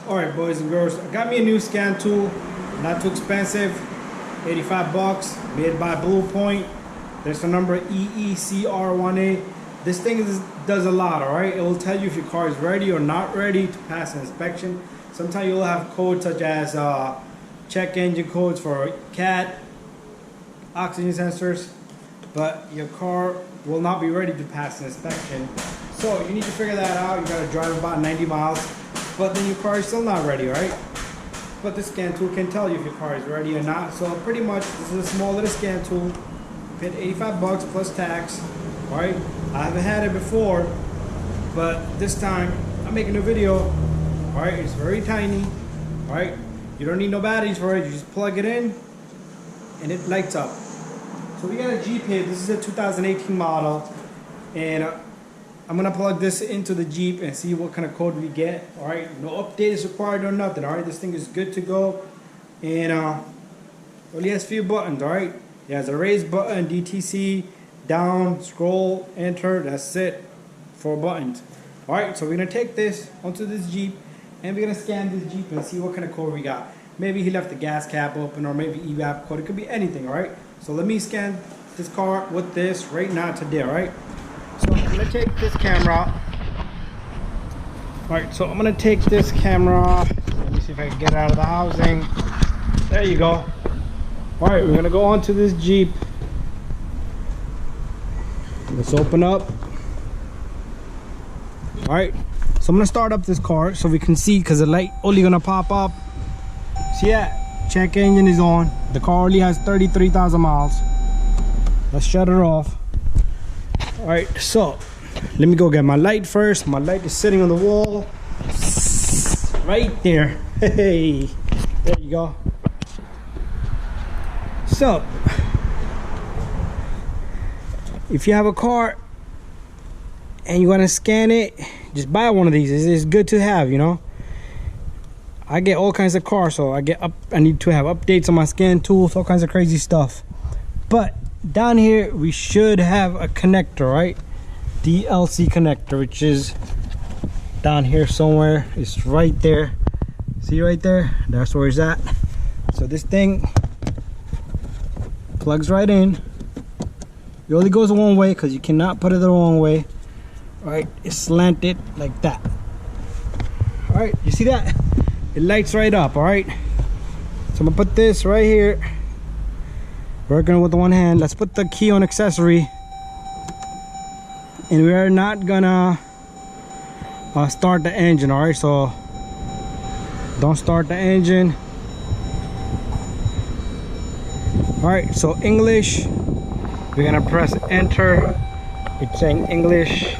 Alright boys and girls, I got me a new scan tool, not too expensive, 85 bucks, made by Blue Point. There's the number EECR1A. This thing does a lot, alright? It will tell you if your car is ready or not ready to pass an inspection. Sometimes you'll have codes such as check engine codes for CAT, oxygen sensors, but your car will not be ready to pass an inspection. So you need to figure that out. You gotta drive about 90 miles. But then your car is still not ready, right? But the scan tool can tell you if your car is ready or not. So pretty much, this is a small little scan tool. Paid 85 bucks plus tax, right? I haven't had it before, but this time I'm making a video, right? It's very tiny, right? You don't need no batteries for it. You just plug it in and it lights up. So we got a Jeep here. This is a 2018 model, and I'm gonna plug this into the Jeep and see what kind of code we get. All right, no update is required or nothing. All right, this thing is good to go, and only has a few buttons. All right, it has a raise button, DTC, down, scroll, enter. That's it, 4 buttons. All right, so we're gonna take this onto this Jeep and we're gonna scan this Jeep and see what kind of code we got. Maybe he left the gas cap open, or maybe evap code. It could be anything. All right, so let me scan this car with this right now today. All right. So I'm gonna take this camera out. Alright, so I'm gonna take this camera off. Let me see if I can get it out of the housing. There you go. Alright, we're gonna go onto this Jeep. Let's open up. Alright, so I'm gonna start up this car so we can see, because the light only gonna pop up. So yeah, check engine is on. The car only has 33,000 miles. Let's shut it off. Alright, so let me go get my light first. My light is sitting on the wall right there. Hey, there you go. So if you have a car and you want to scan it, just buy one of these. It's good to have, you know. I get all kinds of cars, so I need to have updates on my scan tools, all kinds of crazy stuff. But down here we should have a connector, right? DLC connector, which is down here somewhere. It's right there. See right there? That's where it's at. So this thing plugs right in. It only goes one way because you cannot put it the wrong way. Right? It's slanted like that. Alright, you see that? It lights right up, alright? So I'm gonna put this right here. Working with one hand. Let's put the key on accessory, and we are not gonna start the engine. All right, so don't start the engine. All right, so English, we're gonna press enter. It's saying English.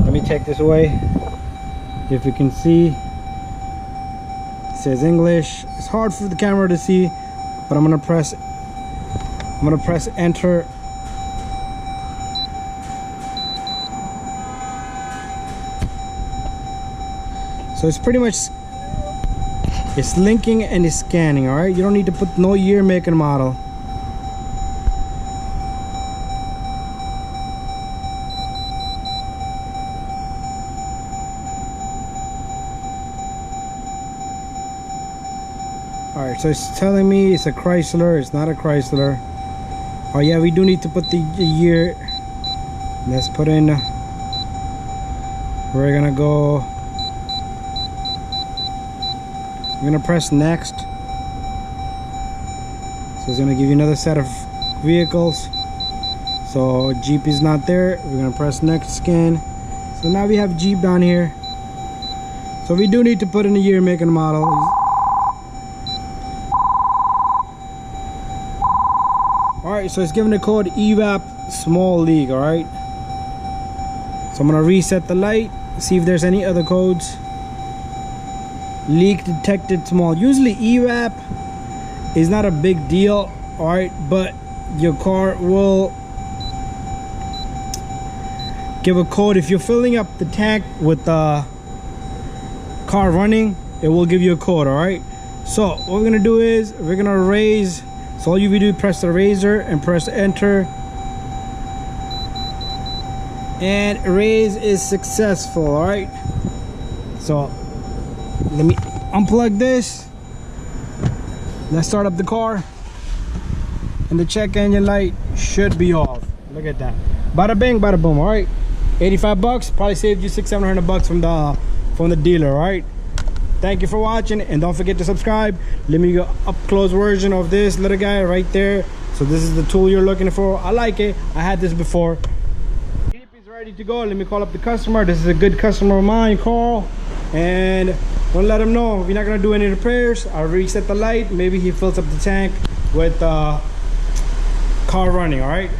Let me take this away. If you can see, it says English. It's hard for the camera to see, but I'm gonna press enter. So it's pretty much, it's linking and it's scanning. All right, you don't need to put no year, make, and model. All right, so it's telling me it's a Chrysler. It's not a Chrysler. Oh yeah, we do need to put the year. Let's put in, we're gonna go, we're gonna press next. So it's gonna give you another set of vehicles. So Jeep is not there. We're gonna press next, scan. So now we have Jeep down here. So we do need to put in the year, make, and model. Alright, so it's giving the code evap small leak. Alright, so I'm gonna reset the light, see if there's any other codes. Leak detected small. Usually evap is not a big deal, alright, but your car will give a code. If you're filling up the tank with the car running, it will give you a code. Alright, so what we're gonna do is we're gonna raise. So all you do is press the razor and press enter, and raise is successful. All right, so let me unplug this. Let's start up the car. And the check engine light should be off. Look at that. Bada bing, bada boom. All right, 85 bucks. Probably saved you 600-700 bucks from the dealer. All right. Thank you for watching, and don't forget to subscribe. Let me go up close version of this little guy right there. So this is the tool you're looking for. I like it. I had this before. Jeep is ready to go. Let me call up the customer. This is a good customer of mine, Carl, and want to let him know if you're not gonna do any repairs, I'll reset the light. Maybe he fills up the tank with car running. All right.